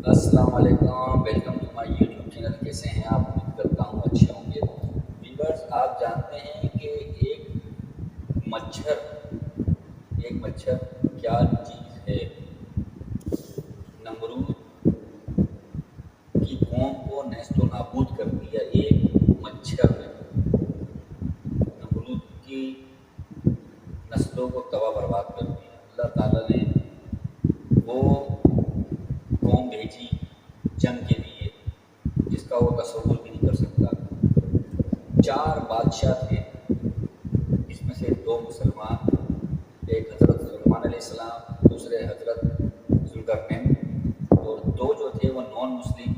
السلام علیکم، welcome to my YouTube channel. کیسے ہیں آپ؟ امید کرتا ہوں اچھے ہوں گے۔ ویورز، آپ جانتے ہیں کہ مچھر ایک مچھر کیا چیز ہے؟ نمرود کی قوم کو نیست و نابود کر دیا ایک مچھر نے۔ نمرود کی نسلوں کو تباہ برباد کر دیا۔ اللہ تعالیٰ نے وہ قوم بھیجی جنگ کے لیے جس کا وہ تصور بھی نہیں کر سکتا۔ 4 بادشاہ تھے، اس میں سے 2 مسلمان، ایک حضرت سلیمان علیہ السلام، دوسرے حضرت ذوالقرنین، اور 2 جو تھے وہ نان مسلم،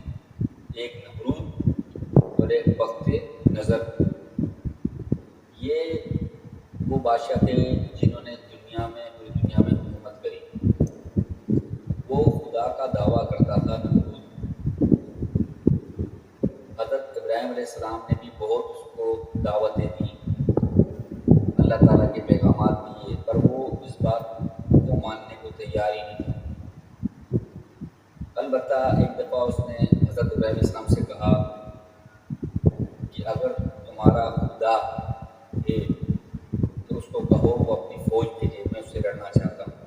ایک نمرود اور ایک بخت نظر۔ یہ وہ بادشاہ تھے جنہوں نے پوری دنیا میں حکومت کری۔ وہ خدا کا دعویٰ کرتا تھا نمرود۔ حضرت ابراہیم علیہ السلام نے بھی بہت اس کو دعوتیں دی، اللہ تعالیٰ کے پیغامات دیے، پر وہ اس بات کو ماننے کو تیار ہی نہیں تھا۔ البتہ ایک دفعہ اس نے حضرت ابراہیم علیہ السلام سے کہا کہ اگر تمہارا خدا ہے تو اس کو کہو وہ اپنی فوج بھیجے، میں اس سے لڑنا چاہتا ہوں۔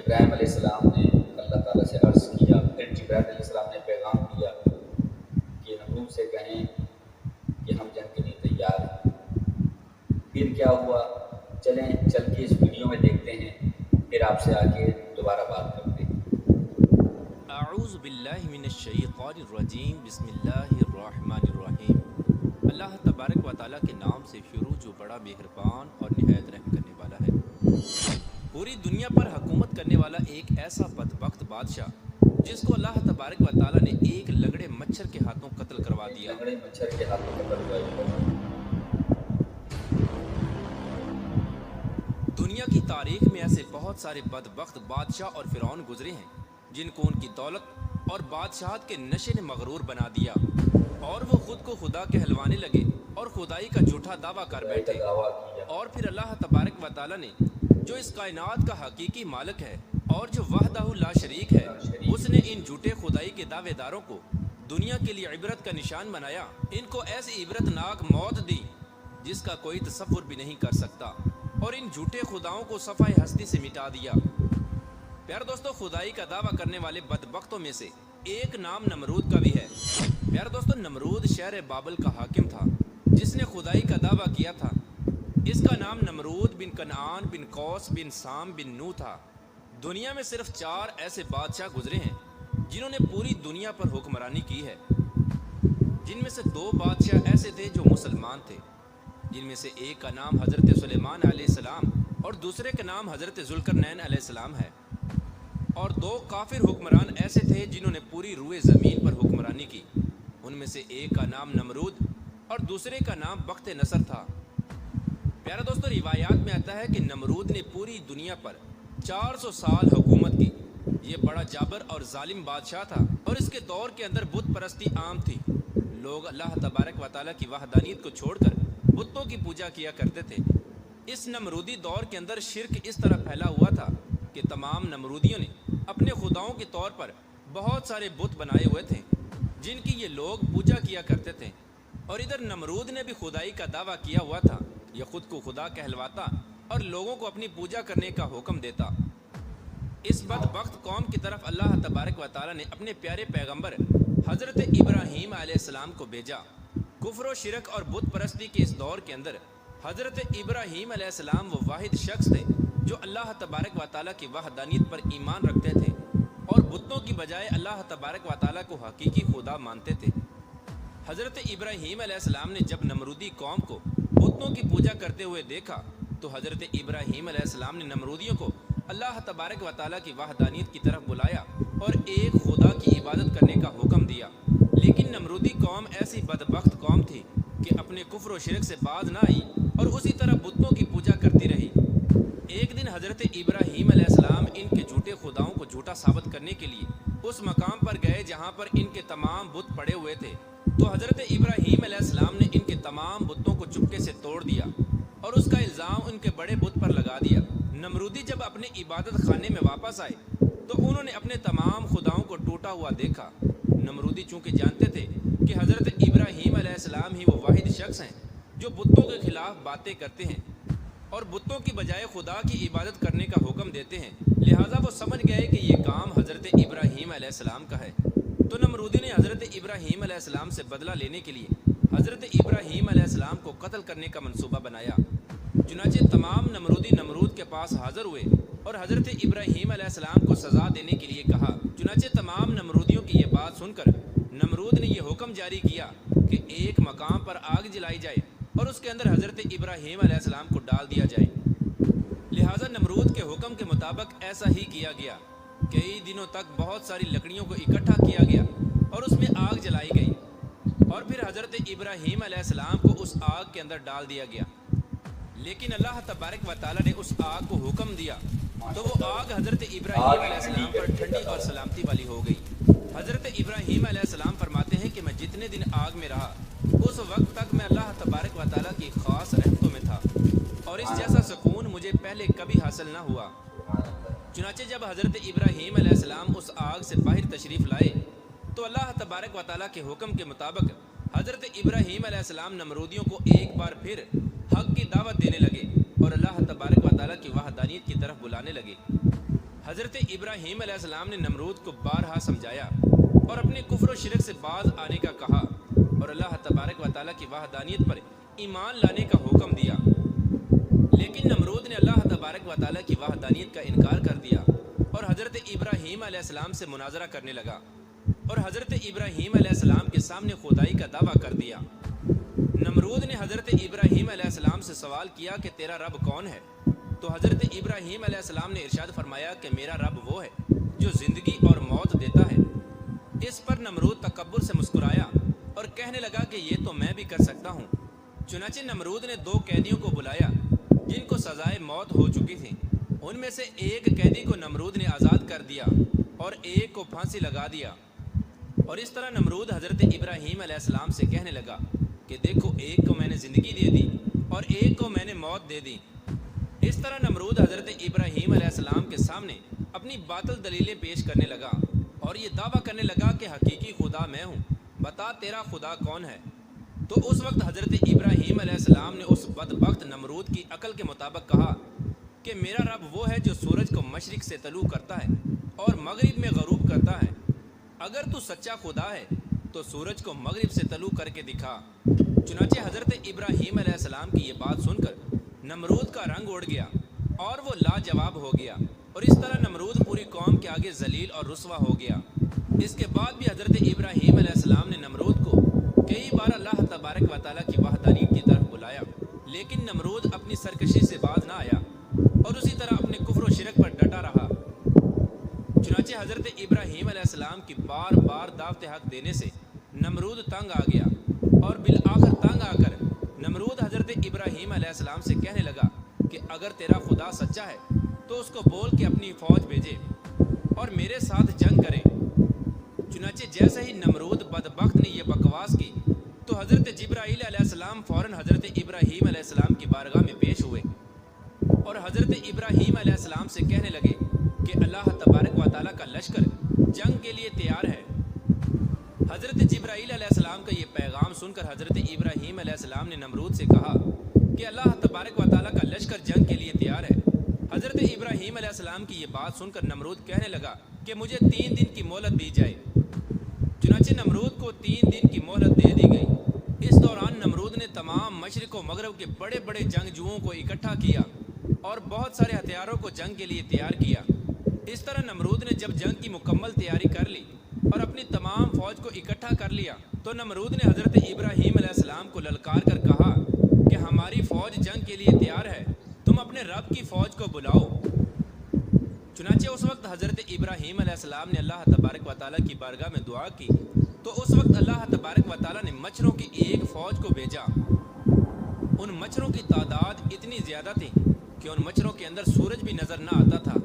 ابراہیم علیہ السلام نے اللہ تعالیٰ سے عرض کیا، پھر جبرائیل علیہ السلام نے پیغام دیا کہ نمرود سے کہیں کہ ہم جنگ کے لیے تیار ہیں۔ پھر کیا ہوا، چلیں چل کے اس ویڈیو میں دیکھتے ہیں، پھر آپ سے آگے دوبارہ بات کرتے ہیں۔ اعوذ باللہ من الشیطان الرجیم، بسم اللہ الرحمن الرحیم۔ اللہ تبارک و تعالیٰ کے نام سے شروع جو بڑا مہربان اور نہایت رحم کرنے والا ہے۔ پوری دنیا پر حکومت کرنے والا ایک ایسا بدبخت بادشاہ جس کو اللہ تبارک و تعالیٰ نے ایک لنگڑے مچھر کے ہاتھوں قتل کروا دیا۔ لنگڑے مچھر کے ہاتھوں قتل کروا۔ دنیا کی تاریخ میں ایسے بہت سارے بدبخت بادشاہ اور فرعون گزرے ہیں جن کو ان کی دولت اور بادشاہت کے نشے نے مغرور بنا دیا، اور وہ خود کو خدا کہلوانے لگے اور خدائی کا جھوٹا دعویٰ کر بیٹھے۔ اور پھر اللہ تبارک و تعالیٰ نے جو اس کائنات کا حقیقی مالک ہے اور جو وحدہ لا شریک ہے، اس نے ان جھوٹے خدائی کے دعوے داروں کو دنیا کے لیے عبرت کا نشان بنایا۔ ان کو ایسی عبرتناک موت دی جس کا کوئی تصور بھی نہیں کر سکتا، اور ان جھوٹے خداؤں کو صفحہ ہستی سے مٹا دیا۔ پیارے دوستو، خدائی کا دعویٰ کرنے والے بدبختوں میں سے ایک نام نمرود کا بھی ہے۔ پیارے دوستو، نمرود شہر بابل کا حاکم تھا جس نے خدائی کا دعویٰ کیا تھا۔ اس کا نام نمرود بن کنعان بن قوس بن سام بن نو تھا۔ دنیا میں صرف 4 ایسے بادشاہ گزرے ہیں جنہوں نے پوری دنیا پر حکمرانی کی ہے، جن میں سے 2 بادشاہ ایسے تھے جو مسلمان تھے، جن میں سے ایک کا نام حضرت سلیمان علیہ السلام اور دوسرے کا نام حضرت ذوالقرنین علیہ السلام ہے، اور 2 کافر حکمران ایسے تھے جنہوں نے پوری روئے زمین پر حکمرانی کی۔ ان میں سے ایک کا نام نمرود اور دوسرے کا نام بخت نصر تھا۔ پیارے دوستو، روایات میں آتا ہے کہ نمرود نے پوری دنیا پر 400 سال حکومت کی۔ یہ بڑا جابر اور ظالم بادشاہ تھا، اور اس کے دور کے اندر بت پرستی عام تھی۔ لوگ اللہ تبارک و تعالیٰ کی وحدانیت کو چھوڑ کر بتوں کی پوجا کیا کرتے تھے۔ اس نمرودی دور کے اندر شرک اس طرح پھیلا ہوا تھا کہ تمام نمرودیوں نے اپنے خداؤں کے طور پر بہت سارے بت بنائے ہوئے تھے جن کی یہ لوگ پوجا کیا کرتے تھے، اور ادھر نمرود نے بھی خدائی کا دعویٰ کیا ہوا تھا۔ یہ خود کو خدا کہلواتا اور لوگوں کو اپنی پوجا کرنے کا حکم دیتا۔ اس بدبخت قوم کی طرف اللہ تبارک و تعالیٰ نے اپنے پیارے پیغمبر حضرت ابراہیم علیہ السلام کو بھیجا۔ کفر و شرک اور بت پرستی کے اس دور کے اندر حضرت ابراہیم علیہ السلام وہ واحد شخص تھے جو اللہ تبارک و تعالیٰ کی وحدانیت پر ایمان رکھتے تھے اور بتوں کی بجائے اللہ تبارک و تعالیٰ کو حقیقی خدا مانتے تھے۔ حضرت ابراہیم علیہ السلام نے جب نمرودی قوم کو بتوں کی پوجا کرتے ہوئے دیکھا تو حضرت ابراہیم علیہ السلام نے نمرودیوں کو اللہ تبارک و تعالیٰ کی وحدانیت کی طرف بلایا اور ایک خدا کی عبادت کرنے کا حکم دیا۔ لیکن نمرودی قوم ایسی بدبخت قوم تھی کہ اپنے کفر و شرک سے باز نہ آئی اور اسی طرح بتوں کی پوجا کرتی رہی۔ ایک دن حضرت ابراہیم علیہ السلام ان کے جھوٹے خداؤں کو جھوٹا ثابت کرنے کے لیے اس مقام پر گئے جہاں پر ان کے تمام بت پڑے ہوئے تھے، تو حضرت ابراہیم علیہ السلام نے ان کے تمام بتوں کو چپکے سے توڑ دیا اور اس کا الزام ان کے بڑے بت پر لگا دیا۔ نمرودی جب اپنے عبادت خانے میں واپس آئے तो उन्होंने अपने तमाम खुदाओं को टूटा हुआ देखा। नमरूदी चूंकि जानते थे कि हज़रत इब्राहीम अलैहिस्सलाम ही वो वाहिद शख्स हैं जो बुतों के खिलाफ बातें करते हैं और बुतों की बजाय खुदा की इबादत करने का हुक्म देते हैं, लिहाजा वो समझ गए कि ये काम हज़रत इब्राहीम अलैहिस्सलाम का है। तो नमरूदी ने हज़रत इब्राहीम अलैहिस्सलाम से बदला लेने के लिए हज़रत इब्राहीम अलैहिस्सलाम को कत्ल करने का मंसूबा बनाया। चुनाचे तमाम नमरूदी नमरूद के पास हाजिर हुए और हज़रत इब्राहीम अलैहिस्सलाम को सज़ा देने के लिए कहा। चुनाचे तमाम नमरूदियों की ये बात सुनकर नमरूद ने यह हुक्म जारी किया कि एक मकाम पर आग जलाई जाए और उसके अंदर हज़रत इब्राहीम अलैहिस्सलाम को डाल दिया जाए। लिहाजा नमरूद के हुक्म के मुताबिक ऐसा ही किया गया। कई दिनों तक बहुत सारी लकड़ियों को इकट्ठा किया गया और उसमें आग जलाई गई और फिर हज़रत इब्राहीम अलैहिस्सलाम को उस आग के अंदर डाल दिया गया। लेकिन अल्लाह तबारक व तआला ने उस आग को हुक्म दिया तो वो आग हज़रत इब्राहीम अलैहिस्सलाम पर ठंडी और सलामती वाली हो गई। हज़रत इब्राहीम अलैहिस्सलाम फरमाते हैं कि मैं जितने दिन आग में रहा उस वक्त तक मैं अल्लाह तबारक व तआला की ख़ास रहमतों में था और इस जैसा सुकून मुझे पहले कभी हासिल न हुआ। चुनाचे जब हज़रत इब्राहीम अलैहिस्सलाम उस आग से बाहर तशरीफ़ लाए तो अल्लाह तबारक व तआला के हुक्म के मुताबिक हज़रत इब्राहीम अलैहिस्सलाम नमरूदियों को एक बार फिर हक़ की दावत देने लगे और अल्लाह तबारक व तआला की वहदानियत की तरफ बुलाने लगे। हज़रत इब्राहीम अलैहिस्सलाम ने नमरूद को बारहा समझाया और अपने कुफ्र व शिरक से बाज आने का कहा और अल्लाह तबारक व तआला की वहदानियत पर ईमान लाने का हुक्म दिया। लेकिन नमरूद ने अल्लाह तबारक व तआला की वहदानियत का इनकार कर दिया और हज़रत इब्राहीम अलैहिस्सलाम से मुनाजरा करने लगा और हज़रत इब्राहीम अलैहिस्सलाम के सामने खुदाई का दावा कर दिया। नमरूद ने हज़रत इब्राहीम अलैहिस्सलाम से सवाल किया कि तेरा रब कौन है? तो हज़रत इब्राहीम अलैहिस्सलाम ने इरशाद फरमाया कि मेरा रब वो है जो ज़िंदगी और मौत देता है। इस पर नमरूद तकब्बुर से मुस्कुराया और कहने लगा कि ये तो मैं भी कर सकता हूँ। चुनाचे नमरूद ने दो कैदियों को बुलाया जिनको सजाए मौत हो चुकी थी। उनमें से एक कैदी को नमरूद ने आज़ाद कर दिया और एक को फांसी लगा दिया। और इस तरह नमरूद हज़रत इब्राहीम अलैहिस्सलाम से कहने लगा कि देखो, एक को मैंने ज़िंदगी दे दी और एक को मैंने मौत दे दी। इस तरह नमरूद हज़रत इब्राहीम अलैहिस्सलाम के सामने अपनी बातिल दलीलें पेश करने लगा और ये दावा करने लगा कि हकीकी खुदा मैं हूँ, बता तेरा खुदा कौन है? तो उस वक्त हज़रत इब्राहीम अलैहिस्सलाम ने उस बदबख्त नमरूद की अकल के मुताबिक कहा कि मेरा रब वो है जो सूरज को मशरिक से तलू करता है और मगरिब में गरूब करता है। अगर तू सच्चा खुदा है तो सूरज को मगरिब से तलू करके दिखा। चुनाचे हज़रत इब्राहीम अलैहिस्सलाम की ये बात सुनकर नमरूद का रंग उड़ गया और वो लाजवाब हो गया और इस तरह नमरूद पूरी कौम के आगे जलील और रुस्वा हो गया। इसके बाद भी हज़रत इब्राहीम अलैहिस्सलाम ने नमरूद को कई बार अल्लाह तबारक व तआला की वहदानियत की तरफ बुलाया, लेकिन नमरूद अपनी सरकशी से बाज ना आया और उसी तरह अपने कुफ्र व शिरक पर डटा रहा। चुनाचे हज़रत इब्राहीम अलैहिस्सलाम की बार बार दावत हक देने से नमरूद तंग आ गया और बिल आखिर तंग आकर नमरूद हज़रत इब्राहीम अलैहिस्सलाम से कहने लगा कि अगर तेरा खुदा सच्चा है तो उसको बोल के अपनी फ़ौज भेजे और मेरे साथ जंग करे। चुनाचे जैसे ही नमरूद बदबख्त ने यह बकवास की तो हज़रत जिब्राईल अलैहिस्सलाम फ़ौरन हज़रत इब्राहीम अलैहिस्सलाम की बारगाह में पेश हुए और हज़रत इब्राहीम अलैहिस्सलाम से कहने लगे कि अल्लाह तबारक व तआला का लश्कर जंग के लिए तैयार है। हज़रत जिब्राईल अलैहिस्सलाम का ये पैगाम सुनकर हज़रत इब्राहीम अलैहिस्सलाम ने नमरूद से कहा कि अल्लाह तबारक व तआला का लश्कर जंग के लिए तैयार है। हज़रत इब्राहीम अलैहिस्सलाम की ये बात सुनकर नमरूद कहने लगा कि मुझे 3 दिन की मोहलत दी जाए। चुनाचे नमरूद को 3 दिन की मोहलत दे दी गई। इस दौरान नमरूद ने तमाम मशरिक व मगरब के बड़े बड़े जंगजुओं को इकट्ठा किया और बहुत सारे हथियारों को जंग के लिए तैयार किया। इस तरह नमरूद ने जब जंग की मुकम्मल तैयारी कर ली और अपनी तमाम फ़ौज को इकट्ठा कर लिया तो नमरूद ने हज़रत इब्राहीम अलैहिस्सलाम को ललकार कर कहा कि हमारी फ़ौज जंग के लिए तैयार है, तुम अपने रब की फ़ौज को बुलाओ। चुनाचे उस वक्त हज़रत इब्राहीम अलैहिस्सलाम ने अल्लाह तबारक व तआला की बारगाह में दुआ की तो उस वक्त अल्लाह तबारक व तआला ने मच्छरों की एक फ़ौज को भेजा। उन मच्छरों की तादाद इतनी ज़्यादा थी कि उन मच्छरों के अंदर सूरज भी नज़र न आता था।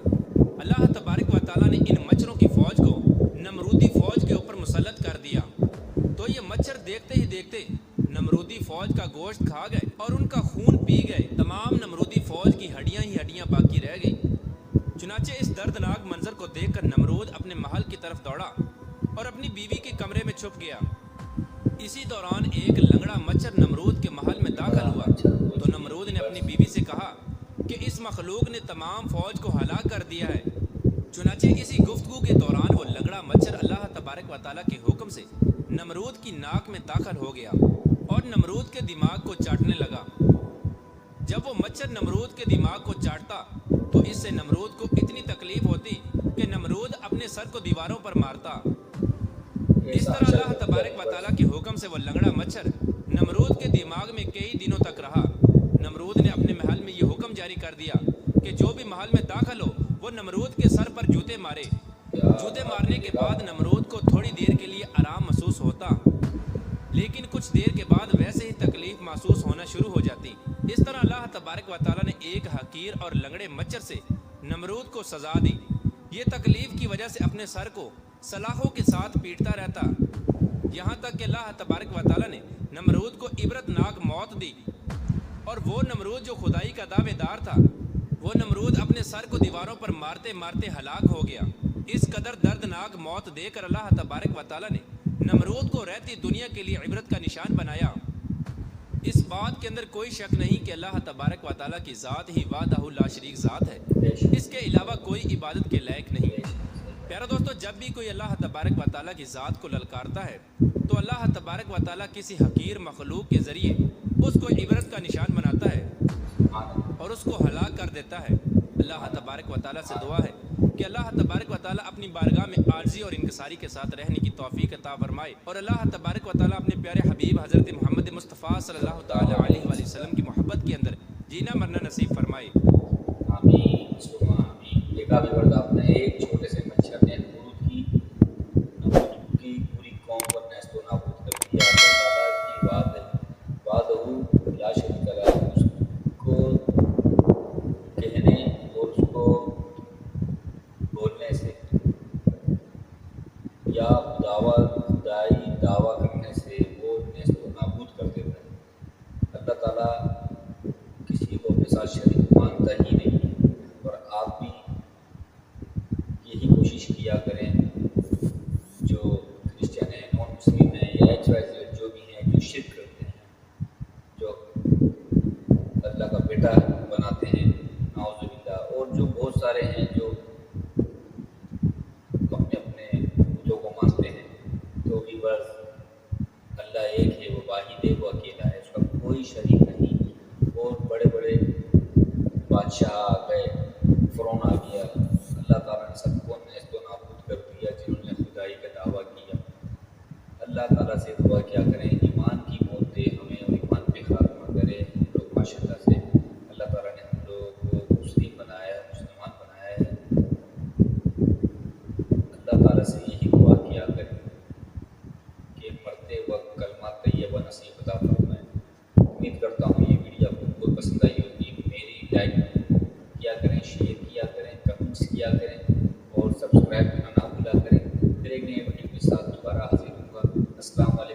अल्लाह तबारक व तआला ने इन मच्छरों की फ़ौज को नमरूदी फ़ौज के ऊपर मुसल्लत कर दिया तो ये मच्छर देखते ही देखते नमरूदी फ़ौज का गोश्त खा गए और उनका खून पी गए। तमाम नमरूदी फ़ौज की हड्डियाँ ही हड्डियाँ बाकी रह गई। चुनाचे इस दर्दनाक मंजर को देखकर तरफ दौड़ा और अपनी बीवी के कमरे में छुप गया। इसी दौरान एक लंगड़ा मच्छर नमरूद के महल में दाखिल हुआ तो नमरूद ने अपनी बीवी से कहा कि इस मखलूक ने तमाम फौज को हलाक कर दिया है। चुनाचे इसी गुफ्तगू के दौरान वो लंगड़ा मच्छर अल्लाह तबारक व तआला के हुक्म से नमरूद की नाक में दाखिल हो गया और नमरूद के दिमाग को चाटने लगा। जब वो मच्छर नमरूद के दिमाग को चाटता तो इससे नमरूद को इतनी तकलीफ होती कि नमरूद अपने सर को दीवारों पर मारता। इस तरह अल्लाह तबारक व तआला के हुक्म से वो लंगड़ा मच्छर नमरूद के दिमाग में कई दिनों तक रहा। नमरूद ने अपने महल में ये हुक्म जारी कर दिया कि जो भी महल में दाखिल हो वो नमरूद के सर पर जूते मारे। जूते मारने के बाद नमरूद को थोड़ी देर के लिए आराम महसूस होता, लेकिन कुछ देर के बाद वैसे ही तकलीफ महसूस होना शुरू हो जाती। इस तरह अल्लाह तबारक व तआला ने एक हकीर और लंगड़े मच्छर से नमरूद को सजा दी। ये तकलीफ की वजह से अपने सर को सलाखों के साथ पीटता रहता, यहाँ तक कि अल्लाह तबारक व तआला ने नमरूद को इबरतनाक मौत दी। और वो नमरूद जो खुदाई का दावेदार था, वो नमरूद अपने सर को दीवारों पर मारते मारते हलाक हो गया। इस कदर दर्दनाक मौत देकर अल्लाह तबारक व तआला ने नमरूद को रहती दुनिया के लिए इबरत का निशान बनाया। इस बात के अंदर कोई शक नहीं कि अल्लाह तबारक व तआला की ज़ात ही वाहदहु ला शरीक ज़ात है, इसके अलावा कोई इबादत के लायक नहीं। प्यारे दोस्तों, जब भी कोई अल्लाह तबारक व तआला की ज़ात को ललकारता है तो अल्लाह तबारक व तआला किसी हकीर मखलूक के ज़रिए उसको इबरत का निशान बनाता है और उसको हलाक कर देता है। अल्लाह तबारक व तआला से दुआ है कि अल्लाह तबारक व तआला अपनी बारगाह में आर्जी और इनकसारी के साथ रहने की तौफीक अता फरमाए और अल्लाह तबारक व तआला अपने प्यारे हबीब हज़रत मोहम्मद मुस्तफ़ा सल्लल्लाहु तआला अलैहि वसल्लम की मोहब्बत के अंदर जीना मरना नसीब फरमाए। आमीन सुमा आमीन। देखा भी बड़ा आपने, एक छोटे से मच्छर ने नमरूद की पूरी कौम पर नेस्तो नाबूद कर दिया। अल्लाह ताला की वादहू ला शरीक लहू, उसको कहने और उसको बोलने से या खुदाई दावा करने से वो नेस्तो नाबूद कर देता है। अल्लाह ताला किसी को अपने साथ शरीक मानता ही नहीं। और आप भी यही कोशिश किया करें, जो क्रिश्चियन हैं, नॉन मुस्लिम हैं या XYZ जो भी हैं, जो शिर्क करते हैं, जो अल्लाह का बेटा बनाते हैं नाउज़ुबिल्लाह, और जो बहुत सारे हैं जो अपने अपने बुतों को मानते हैं, तो भी बस अल्लाह एक है, वो वाहिद है, वो अकेला है, उसका कोई शरीक नहीं। और बड़े बड़े बादशाह आ गए, फ़िरौन आ गया, अल्लाह ताला ने सबको नेस्तो नाबूद कर दिया जिन्होंने खुदाई का दावा किया। अल्लाह ताला से दुआ क्या करें, ईमान की मौत दे हमें और ईमान पे खात्मा करे। हम लोग माशाअल्लाह से अल्लाह ताला ने हम लोग को मुस्लिम बनाया, मुसलमान बनाया है। अल्लाह ताला से यही दुआ किया करें कि मरते वक्त कलमा तैयबा नसीब अता फरमाए। उम्मीद करता हूँ ये वीडियो आपको बहुत पसंद आई होगी। मेरी लाइक किया करें, शेयर किया करें, कमेंट्स किया करें और सब्सक्राइब करना ना भूला करें। फिर एक नए वीडियो के साथ दोबारा हाजिर होगा। अस्सलाम वालेकुम।